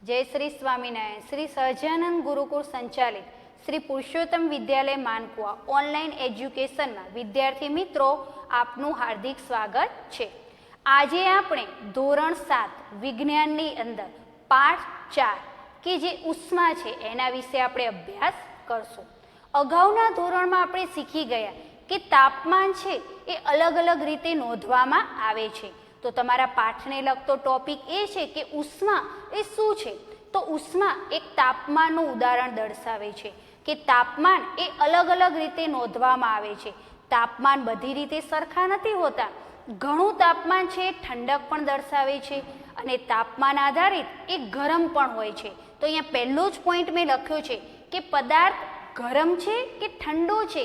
जय श्री स्वामीनारायण। श्री સહજાનંદ ગુરુકુળ સંચાલિત શ્રી પુરુષોત્તમ વિદ્યાલય માનકુવા ઓનલાઈન એજ્યુકેશનમાં વિદ્યાર્થી મિત્રો આપનું હાર્દિક સ્વાગત છે। આજે આપણે ધોરણ 7 વિજ્ઞાનની અંદર પાઠ 4 કે જે ઉષ્મા છે એના વિશે આપણે અભ્યાસ કરશું। અગાઉના ધોરણમાં આપણે શીખી ગયા કે તાપમાન છે એ અલગ અલગ રીતે નોંધવામાં આવે છે। તો તમારા પાઠને લગતો ટોપિક એ છે કે ઉષ્મા એ શું છે। તો ઉષ્મા એક તાપમાનનું ઉદાહરણ દર્શાવે છે કે તાપમાન એ અલગ અલગ રીતે નોંધવામાં આવે છે। તાપમાન બધી રીતે સરખા નથી હોતા। ઘણું તાપમાન છે ઠંડક પણ દર્શાવે છે અને તાપમાન આધારિત એ ગરમ પણ હોય છે। તો અહીંયા પહેલો જ પોઈન્ટ મેં લખ્યો છે કે પદાર્થ ગરમ છે કે ઠંડો છે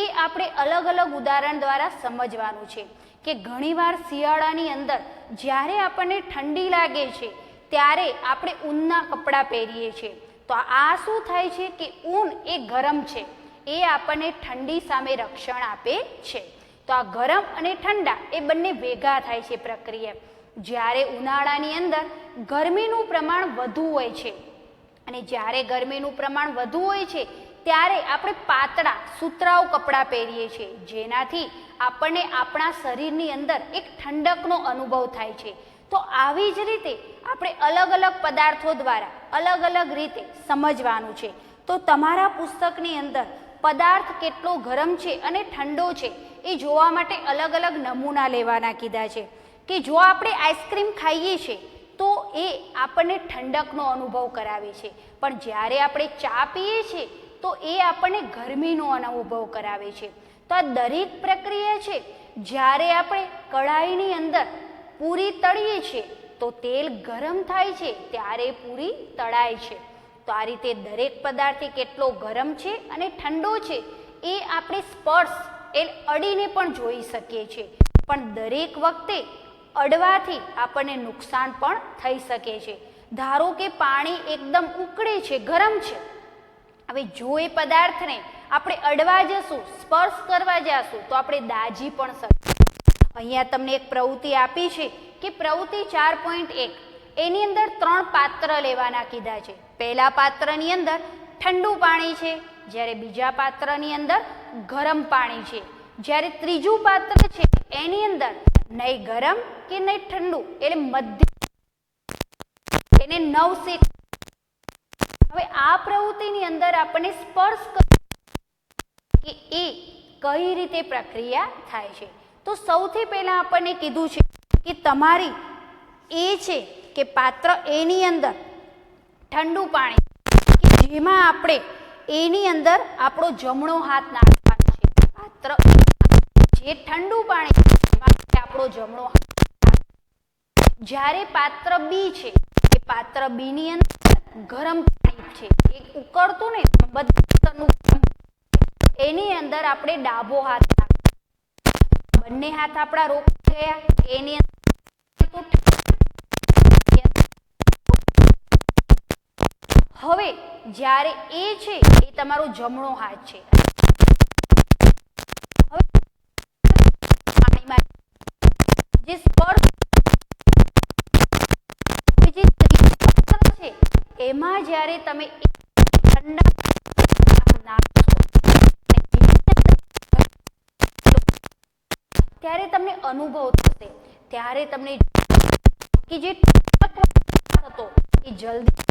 એ આપણે અલગ અલગ ઉદાહરણ દ્વારા સમજવાનું છે કે ઘણીવાર શિયાળાની અંદર જ્યારે આપણને ઠંડી લાગે છે ત્યારે આપણે ઊનના કપડાં પહેરીએ છીએ। તો આ શું થાય છે કે ઊન એ ગરમ છે, એ આપણને ઠંડી સામે રક્ષણ આપે છે। તો આ ગરમ અને ઠંડા એ બંને ભેગા થાય છે પ્રક્રિયા। જ્યારે ઉનાળાની અંદર ગરમીનું પ્રમાણ વધુ હોય છે અને જ્યારે ગરમીનું પ્રમાણ વધુ હોય છે ત્યારે આપણે પાતળા સુતરાઉ કપડાં પહેરીએ છીએ જેનાથી આપણને આપણા શરીરની અંદર એક ઠંડકનો અનુભવ થાય છે। તો આવી જ રીતે આપણે અલગ અલગ પદાર્થો દ્વારા અલગ અલગ રીતે સમજવાનું છે। તો તમારા પુસ્તકની અંદર પદાર્થ કેટલો ગરમ છે અને ઠંડો છે એ જોવા માટે અલગ અલગ નમૂના લેવાના કીધા છે કે જો આપણે આઈસ્ક્રીમ ખાઈએ છીએ તો એ આપણને ઠંડકનો અનુભવ કરાવે છે, પણ જ્યારે આપણે ચા પીએ છીએ તો એ આપણને ગરમીનો અનુભવ કરાવે છે। તો આ દરેક પ્રક્રિયા છે જ્યારે આપણે કઢાઈની અંદર પૂરી તળીએ છીએ તો તેલ ગરમ થાય છે ત્યારે પૂરી તળાય છે। તો આ રીતે દરેક પદાર્થ કેટલો ગરમ છે અને ઠંડો છે એ આપણે સ્પર્શ એ અડીને પણ જોઈ શકીએ છીએ, પણ દરેક વખતે અડવાથી આપણને નુકસાન પણ થઈ શકે છે। ધારો કે પાણી એકદમ ઉકળે છે, ગરમ છે, હવે જો એ પદાર્થને આપણે અડવા જશું, સ્પર્શ કરવા જશું તો આપણે દાજી પણ શકીએ। અહીંયા તમને એક પ્રવૃત્તિ આપી છે કે પ્રવૃત્તિ 4.1 એની અંદર 3 પાત્ર લેવાના કીધા છે। પહેલા પાત્રની અંદર ઠંડુ પાણી છે, જ્યારે બીજા પાત્રની અંદર ગરમ પાણી છે, જ્યારે ત્રીજું પાત્ર છે એની અંદર નહીં ગરમ કે નહીં ઠંડુ એટલે મધ્ય એને નવશેક। હવે આ પ્રવૃત્તિની અંદર આપણને સ્પર્શ કે એ કઈ રીતે પ્રક્રિયા થાય છે। તો સૌથી પહેલા આપણને કીધું છે કે તમારી એ છે કે પાત્ર એની અંદર ઠંડુ પાણી કે જેમાં આપણે એની અંદર આપણો જમણો હાથ નાખવાનો છે। પાત્ર જે ઠંડુ પાણી એમાં આપણો જમણો હાથ, જ્યારે પાત્ર બી છે એ પાત્ર બી ની અંદર ગરમ પાણી છે, એક ઉકળતું ને બધું એની અંદર આપણે ડાબો હાથ નાખવાનો। બંને હાથ આપણા રોકાઈ ગયા એની અંદર। હવે જ્યારે એ છે એ તમારો જમણો હાથ છે, હવે પાણીમાં જે સ્પર્શ જે ત્રીજું પાત્ર છે એમાં જ્યારે તમે ઠંડા ત્યારે તમને અનુભવ થશે, ત્યારે તમને કે જે હતો એ જલ્દી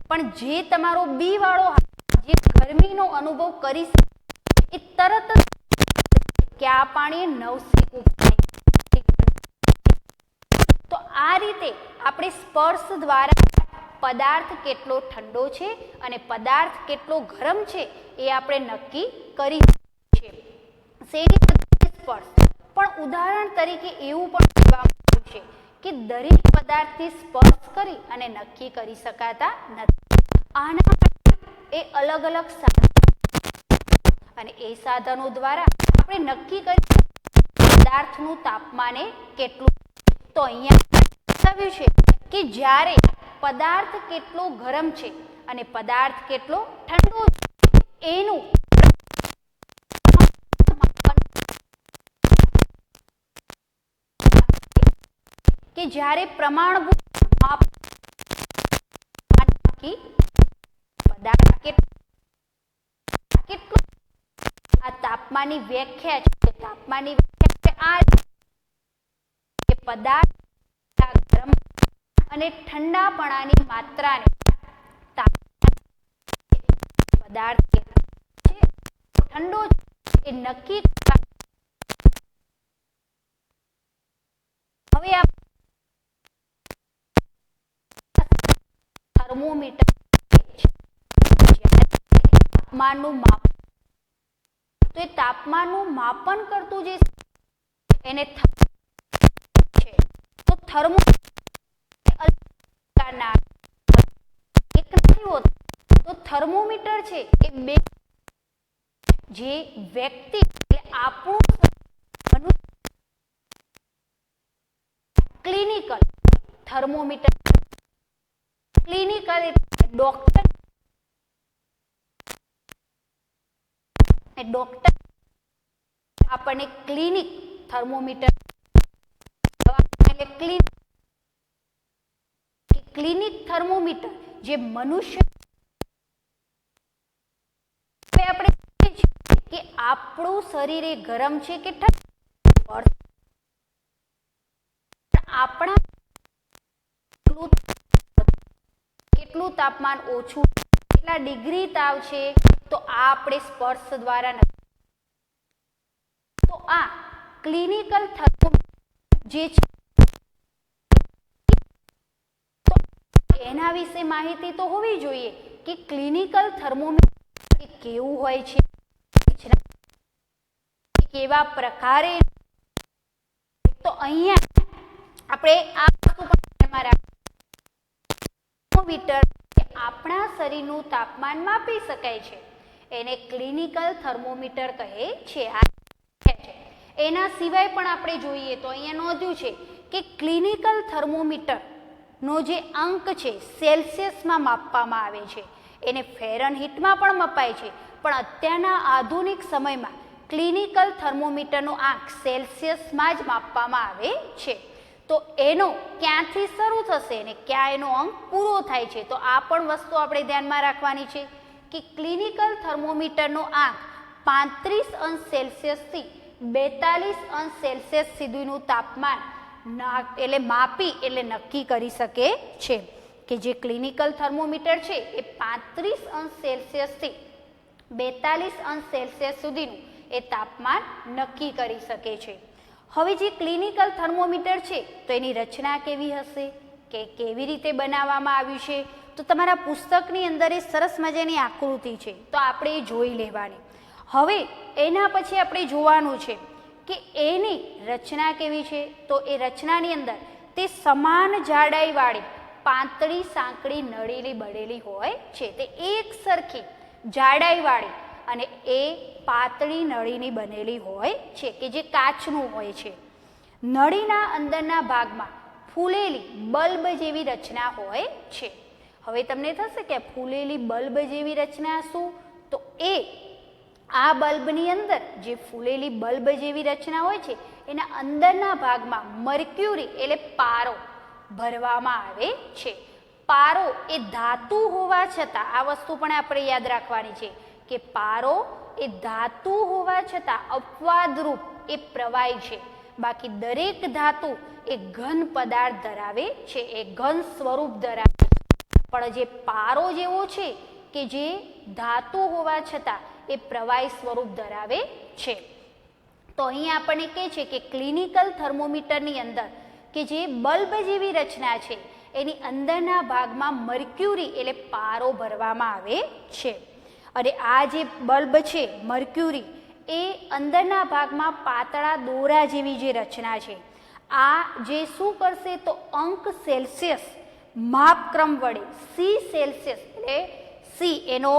પણ જે તમારો બી વાળો જે ગરમીનો અનુભવ કરી શકે એ તરત જ કે આ પાણી નવશેકું પાણી। તો આ રીતે આપણે સ્પર્શ દ્વારા પદાર્થ કેટલો ઠંડો છે અને પદાર્થ કેટલો ગરમ છે એ આપણે નક્કી કરી શકીએ છીએ। સ્પર્શ પણ ઉદાહરણ તરીકે એવું પણ કહેવામાં આવ્યું છે કે દરેક પદાર્થથી સ્પર્શ કરી અને નક્કી કરી શકાતા નથી। આના માટે એ અલગ અલગ સાધનો અને એ સાધનો દ્વારા આપણે નક્કી કરી પદાર્થનું તાપમાન એ કેટલું। તો અહીંયા બતાવ્યું છે કે જ્યારે પદાર્થ કેટલો ગરમ છે અને પદાર્થ કેટલો ઠંડો છે એનું કે જ્યારે પ્રમાણભૂત માપ પદાર્થ કેટલું આ તાપમાનની વ્યાખ્યા છે. તાપમાનની વ્યાખ્યા છે આ કે પદાર્થ ગરમ અને ઠંડાપણાની માત્રાને પદાર્થ છે ઠંડો એ નક્કી હવે આ થર્મોમીટર તાપમાનનું માપ તો એ તાપમાનનું માપન કરતું જે એને છે તો તો થર્મોમીટર છે એ બે જે વ્યક્તિ એટલે આપણું ક્લિનિકલ થર્મોમીટર ક્લિનિકલ ડોક્ટર આપણને ક્લિનિક થર્મોમીટર ક્લિનિક થર્મોમીટર જે મનુષ્ય આપણે કે આપણું શરીર એ ગરમ છે કે ઠંડુ આપણા કેટલું તાપમાન ઓછું કેટલા ડિગ્રી તાવ છે તો આ આપણે સ્પર્શ દ્વારા તો આ ક્લિનિકલ થર્મોમીટર જે છે તો એના વિશે માહિતી તો હોવી જોઈએ કે ક્લિનિકલ થર્મોમીટર કેવું હોય છે કેવા પ્રકારે તો અહીંયા આપણે આ વસ્તુ પણ થર્મોમીટર આપણા શરીરનું તાપમાન માપી શકાય છે એને ક્લિનિકલ થર્મોમીટર કહે છે. એના સિવાય પણ આપણે જોઈએ તો અહીંયા નોંધ્યું છે કે ક્લિનિકલ થર્મોમીટર નો જે અંક છે સેલ્સિયસમાં માપવામાં આવે છે. એને ફેરનહીટમાં પણ મપાય છે પણ અત્યારના આધુનિક સમયમાં ક્લિનિકલ થર્મોમીટરનો આંક સેલ્સિયસમાં જ માપવામાં આવે છે. તો એનો ક્યાંથી શરૂ થશે અને ક્યાં એનો અંક પૂરો થાય છે તો આ પણ વસ્તુ આપણે ધ્યાનમાં રાખવાની છે કે ક્લિનિકલ થર્મોમીટરનો આંક 35 અંશ સેલ્સિયસથી 42 અંશ સેલ્સિયસ સુધીનું તાપમાન એટલે માપી એટલે નક્કી કરી શકે છે કે જે ક્લિનિકલ થર્મોમીટર છે એ 35 અંશ સેલ્સિયસથી 42 અંશ સેલ્સિયસ સુધીનું એ તાપમાન નક્કી કરી શકે છે. હવે જે ક્લિનિકલ થર્મોમીટર છે તો એની રચના કેવી હશે કે કેવી રીતે બનાવવામાં આવ્યું છે તો તમારા પુસ્તકની અંદર એ સરસ મજાની આકૃતિ છે તો આપણે એ જોઈ લેવાની. હવે એના પછી આપણે જોવાનું છે કે એની રચના કેવી છે તો એ રચનાની અંદર તે સમાન જાડાઈવાળી પાતળી સાંકડી નળેલી બળેલી હોય છે. તે એક સરખી જાડાઈવાળી અને એ પાતળી નળીની બનેલી હોય છે કે જે કાચનું હોય છે. નળીના અંદરના ભાગમાં ફૂલેલી બલ્બ જેવી રચના હોય છે. હવે તમને થશે કે ફૂલેલી બલ્બ જેવી રચના શું તો એ આ બલ્બની અંદર જે ફૂલેલી બલ્બ જેવી રચના હોય છે એના અંદરના ભાગમાં મર્ક્યુરી એટલે પારો ભરવામાં આવે છે. પારો એ ધાતુ હોવા છતાં આ વસ્તુ પણ આપણે યાદ રાખવાની છે કે પારો એ ધાતુ હોવા છતાં અપવાદરૂપ એ પ્રવાહી છે. બાકી દરેક ધાતુ એ ઘન પદાર્થ ધરાવે છે એ ઘન સ્વરૂપ ધરાવે છે પણ જે પારો જેવો છે કે જે ધાતુ હોવા છતાં એ પ્રવાહી સ્વરૂપ ધરાવે છે. તો અહીં આપણને કહે છે કે ક્લિનિકલ થર્મોમીટરની અંદર કે જે બલ્બ જેવી રચના છે એની અંદરના ભાગમાં મર્ક્યુરી એટલે પારો ભરવામાં આવે છે. અને આ જે બલ્બ છે મર્ક્યુરી એ અંદરના ભાગમાં પાતળા દોરા જેવી જે રચના છે આ જે શું કરશે તો અંક સેલ્સિયસ માપક્રમ વડે સી સેલ્સિયસ એટલે સી એનો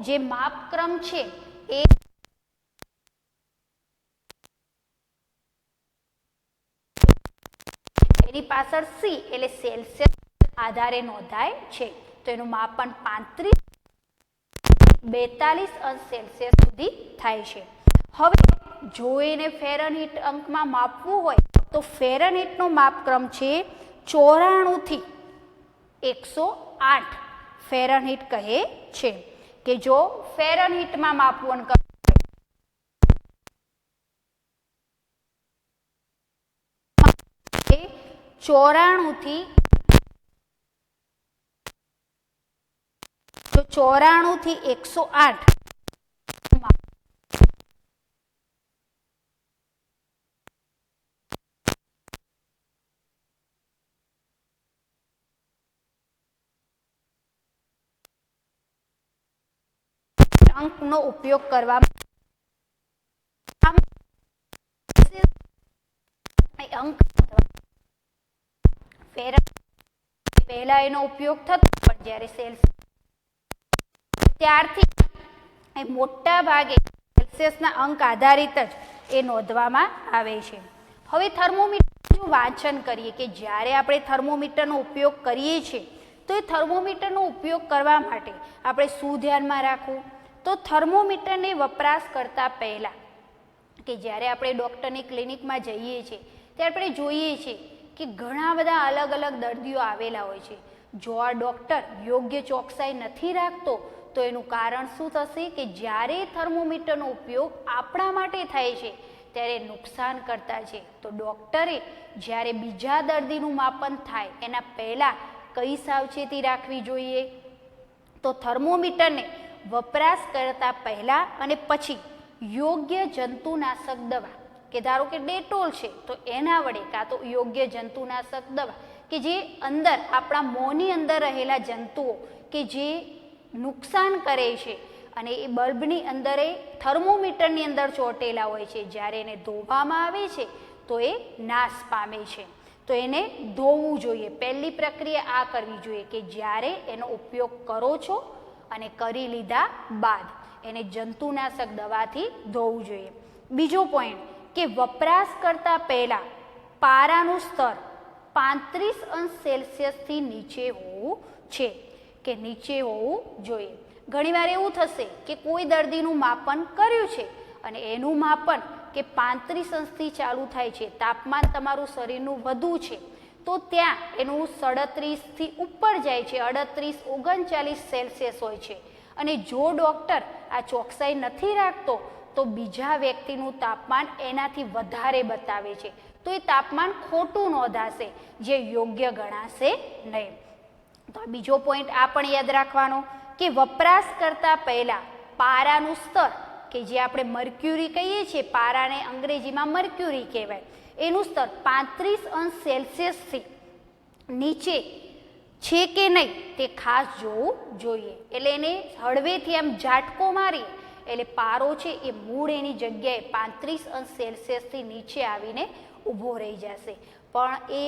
જે માપક્રમ છે એ એની પાછળ સી એટલે સેલ્સિયસ આધારે નોંધાય છે. તો એનું માપન 42 અંશ સેલ્સિયસ સુધી થાય છે. હવે જો એને ફેરનહીટ અંકમાં માપવું હોય તો ફેરનહીટનો માપક્રમ છે 94 થી 108 ફેરનહીટ કહે છે કે જો ફેરનહીટમાં માપન કરો 94 થી 108 અંકનો ઉપયોગ કરવામાં અંક પહેલા એનો ઉપયોગ થતો પણ જ્યારે ત્યારથી મોટા ભાગે સેલ્સિયસના અંક આધારિત જ એ નોંધવામાં આવે છે. હવે થર્મોમીટરનું વાંચન કરીએ કે જ્યારે આપણે થર્મોમીટરનો ઉપયોગ કરીએ છીએ તો એ થર્મોમીટરનો ઉપયોગ કરવા માટે આપણે શું ધ્યાનમાં રાખવું? તો થર્મોમીટરને વપરાશ કરતાં પહેલાં કે જ્યારે આપણે ડૉક્ટરની ક્લિનિકમાં જઈએ છીએ ત્યારે આપણે જોઈએ છીએ કે ઘણા બધા અલગ અલગ દર્દીઓ આવેલા હોય છે. જો આ ડૉક્ટર યોગ્ય ચોકસાઈ નથી રાખતો તો એનું કારણ શું થશે કે જ્યારે થર્મોમીટરનો ઉપયોગ આપણા માટે થાય છે ત્યારે નુકસાન કરતા છે. તો ડૉક્ટરે જ્યારે બીજા દર્દીનું માપન થાય એના પહેલાં કઈ સાવચેતી રાખવી જોઈએ? તો થર્મોમીટરને વપરાશ કરતા પહેલાં અને પછી યોગ્ય જંતુનાશક દવા કે ધારો કે ડેટોલ છે તો એના વડે કાં તો યોગ્ય જંતુનાશક દવા કે જે અંદર આપણા મોંની અંદર રહેલા જંતુઓ કે જે નુકસાન કરે છે અને એ બલ્બની અંદર એ થર્મોમીટરની અંદર ચોંટેલા હોય છે, જ્યારે એને ધોવામાં આવે છે તો એ નાશ પામે છે. તો એને ધોવું જોઈએ. પહેલી પ્રક્રિયા આ કરવી જોઈએ કે જ્યારે એનો ઉપયોગ કરો છો અને કરી લીધા બાદ એને જંતુનાશક દવાથી ધોવું જોઈએ. બીજો પોઈન્ટ કે વપરાશ કરતાં પહેલાં પારાનું સ્તર 35°C નીચે હોવું છે કે નીચે હોવું જોઈએ. ઘણીવાર એવું થશે કે કોઈ દર્દીનું માપન કર્યું છે અને એનું માપન કે 35°થી ચાલુ થાય છે, તાપમાન તમારું શરીરનું વધુ છે તો ત્યાં એનું 37થી ઉપર જાય છે, 38-39°C હોય છે. અને જો ડૉક્ટર આ ચોકસાઈ નથી રાખતો તો બીજા વ્યક્તિનું તાપમાન એનાથી વધારે બતાવે છે તો એ તાપમાન ખોટું નોંધાશે, જે યોગ્ય ગણાશે નહીં. તો બીજો પોઈન્ટ આ પણ યાદ રાખવાનો કે વપરાશ કરતાં પહેલાં પારાનું સ્તર કે જે આપણે મર્ક્યુરી કહીએ છીએ, પારાને અંગ્રેજીમાં મર્ક્યુરી કહેવાય, એનું સ્તર 35°C નીચે છે કે નહીં તે ખાસ જોવું જોઈએ. એટલે એને હળવેથી આમ ઝાટકો મારીએ એટલે પારો છે એ મૂળ એની જગ્યાએ 35°C નીચે આવીને ઊભો રહી જશે. પણ એ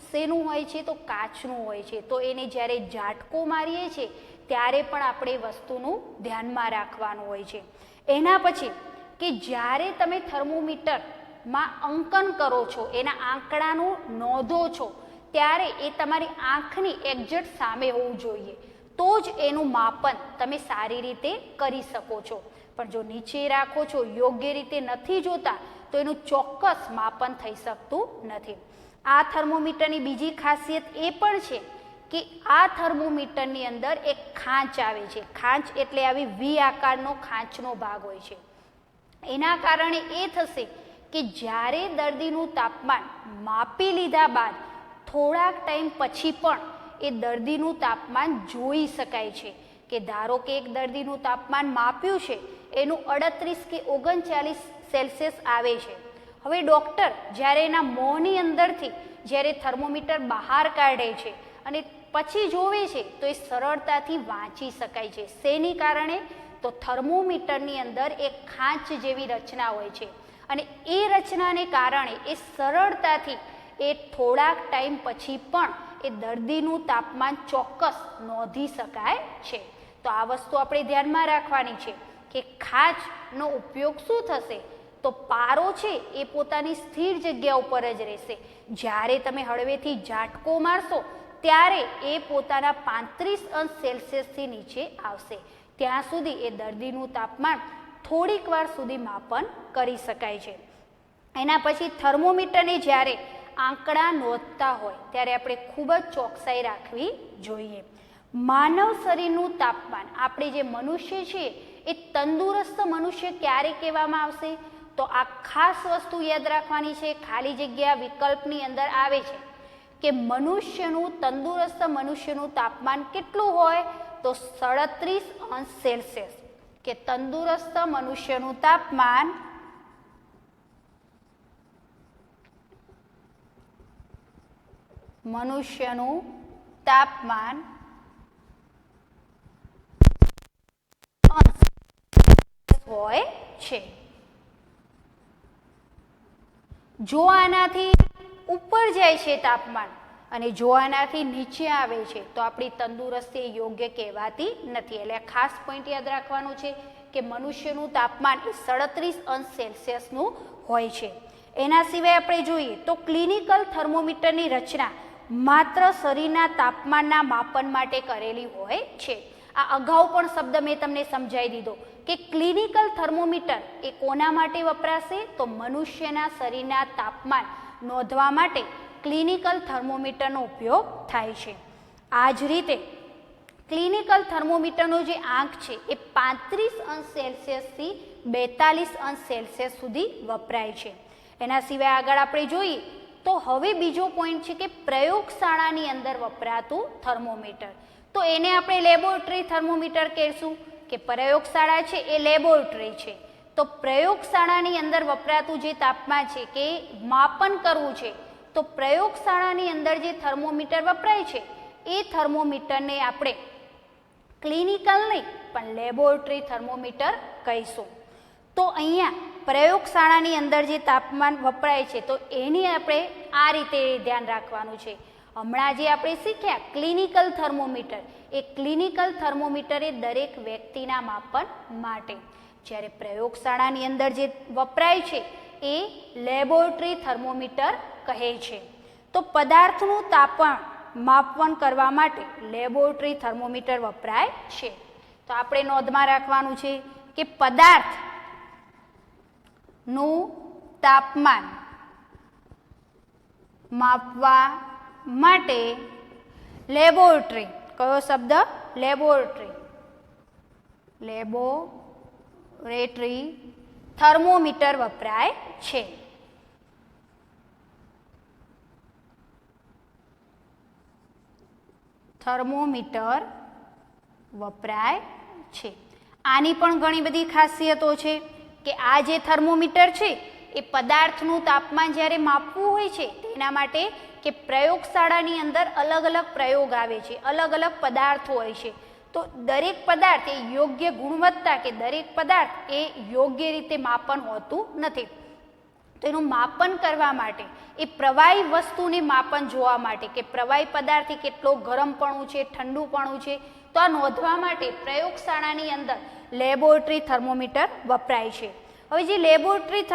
શેનું હોય છે? તો કાચનું હોય છે. તો એને જ્યારે ઝાટકો મારીએ છીએ ત્યારે પણ આપણે વસ્તુનું ધ્યાનમાં રાખવાનું હોય છે. એના પછી કે જ્યારે તમે થર્મોમીટરમાં અંકન કરો છો, એના આંકડાનું નોંધો છો ત્યારે એ તમારી આંખની એક્ઝેક્ટ સામે હોવું જોઈએ, તો જ એનું માપન તમે સારી રીતે કરી શકો છો. પણ જો નીચે રાખો છો, યોગ્ય રીતે નથી જોતા તો એનું ચોક્કસ માપન થઈ શકતું નથી. આ થર્મોમીટરની બીજી ખાસિયત એ પણ છે કે આ થર્મોમીટરની અંદર એક ખાંચ આવે છે. ખાંચ એટલે આવી વી આકારનો ખાંચનો ભાગ હોય છે. એના કારણે એ થશે કે જ્યારે દર્દીનું તાપમાન માપી લીધા બાદ થોડાક ટાઈમ પછી પણ એ દર્દીનું તાપમાન જોઈ શકાય છે. કે ધારો કે એક દર્દીનું તાપમાન માપ્યું છે એનું 38 કે 39°C આવે છે. હવે ડૉક્ટર જ્યારે એના મોંની અંદરથી જ્યારે થર્મોમીટર બહાર કાઢે છે અને પછી જોવે છે તો એ સરળતાથી વાંચી શકાય છે. શેની કારણે? તો થર્મોમીટરની અંદર એક ખાંચ જેવી રચના હોય છે અને એ રચનાને કારણે એ સરળતાથી એ થોડાક ટાઈમ પછી પણ એ દર્દીનું તાપમાન ચોક્કસ નોંધી શકાય છે. તો આ વસ્તુ આપણે ધ્યાનમાં રાખવાની છે કે ખાંચનો ઉપયોગ શું થશે? તો પારો છે એ પોતાની સ્થિર જગ્યા ઉપર જ રહેશે. જ્યારે તમે હળવેથી ઝાટકો મારશો ત્યારે એ પોતાના 35°C નીચે આવશે. ત્યાં સુધી એ દર્દીનું તાપમાન થોડીક વાર સુધી માપન કરી શકાય છે. એના પછી થર્મોમીટરને જ્યારે આંકડા નોંધતા હોય ત્યારે આપણે ખૂબ જ ચોકસાઈ રાખવી જોઈએ. માનવ શરીરનું તાપમાન, આપણે જે મનુષ્ય છીએ એ તંદુરસ્ત મનુષ્ય ક્યારે કહેવામાં આવશે? તો આ ખાસ વસ્તુ યાદ રાખવાની છે, ખાલી જગ્યા વિકલ્પની અંદર આવે છે કે મનુષ્યનું તંદુરસ્ત મનુષ્યનું તાપમાન કેટલું હોય? તો 37°C. કે તંદુરસ્ત મનુષ્યનું તાપમાન હોય છે. જો આનાથી ઉપર જાય છે તાપમાન અને જો આનાથી નીચે આવે છે તો આપણી તંદુરસ્તી યોગ્ય કહેવાતી નથી. એટલે ખાસ પોઈન્ટ યાદ રાખવાનું છે કે મનુષ્યનું તાપમાન 37°C હોય છે. એના સિવાય આપણે જોઈએ તો ક્લિનિકલ થર્મોમીટરની રચના માત્ર શરીરના તાપમાનના માપન માટે કરેલી હોય છે. આ અગાઉ પણ શબ્દ મેં તમને સમજાવી દીધો કે ક્લિનિકલ થર્મોમીટર એ કોના માટે વપરાશે? તો મનુષ્યના શરીરના તાપમાન નોંધવા માટે ક્લિનિકલ થર્મોમીટરનો ઉપયોગ થાય છે. આ જ રીતે ક્લિનિકલ થર્મોમીટરનો જે આંક છે એ 35°C થી 42°C સુધી વપરાય છે. એના સિવાય આગળ આપણે જોઈએ તો હવે બીજો પોઈન્ટ છે કે પ્રયોગશાળાની અંદર વપરાતું થર્મોમીટર. તો એને આપણે લેબોરેટરી થર્મોમીટર કહેશું કે પ્રયોગશાળા છે એ લેબોરેટરી છે. તો પ્રયોગશાળાની અંદર વપરાતું જે તાપમાન છે કે માપન કરવું છે તો પ્રયોગશાળાની અંદર જે થર્મોમીટર વપરાય છે એ થર્મોમીટરને આપણે ક્લિનિકલ નહીં પણ લેબોરેટરી થર્મોમીટર કહીશું. તો અહીંયા પ્રયોગશાળાની અંદર જે તાપમાન વપરાય છે તો એની આપણે આ રીતે ધ્યાન રાખવાનું છે. હમણાં જે આપણે શીખ્યા ક્લિનિકલ થર્મોમીટર, એ ક્લિનિકલ થર્મોમીટર એ દરેક વ્યક્તિના માપન માટે, જ્યારે પ્રયોગશાળાની અંદર જે વપરાય છે એ લેબોરેટરી થર્મોમીટર કહે છે. તો પદાર્થનું તાપમાન માપન કરવા માટે લેબોરેટરી થર્મોમીટર વપરાય છે. તો આપણે નોંધમાં રાખવાનું છે કે પદાર્થનું તાપમાન માપવા માટે લેબોરેટરી, કયો શબ્દ? લેબોરેટરી, લેબોરેટરી થર્મોમીટર વપરાય છે. થર્મોમીટર વપરાય છે. આની પણ ઘણી બધી ખાસિયતો છે કે આ જે થર્મોમીટર છે એ પદાર્થનું તાપમાન જ્યારે માપવું હોય છે તેના માટે કે પ્રયોગશાળાની અંદર અલગ અલગ પ્રયોગ આવે છે, અલગ અલગ પદાર્થો હોય છે. તો દરેક પદાર્થ એ યોગ્ય ગુણવત્તા કે દરેક પદાર્થ એ યોગ્ય રીતે માપન હોતું નથી. તો એનું માપન કરવા માટે એ પ્રવાહી વસ્તુને માપન જોવા માટે કે પ્રવાહી પદાર્થ કેટલો ગરમપણું છે, ઠંડુપણું છે, તો આ નોંધવા માટે પ્રયોગશાળાની અંદર લેબોરેટરી થર્મોમીટર વપરાય છે. હવે જે લેબોરેટરી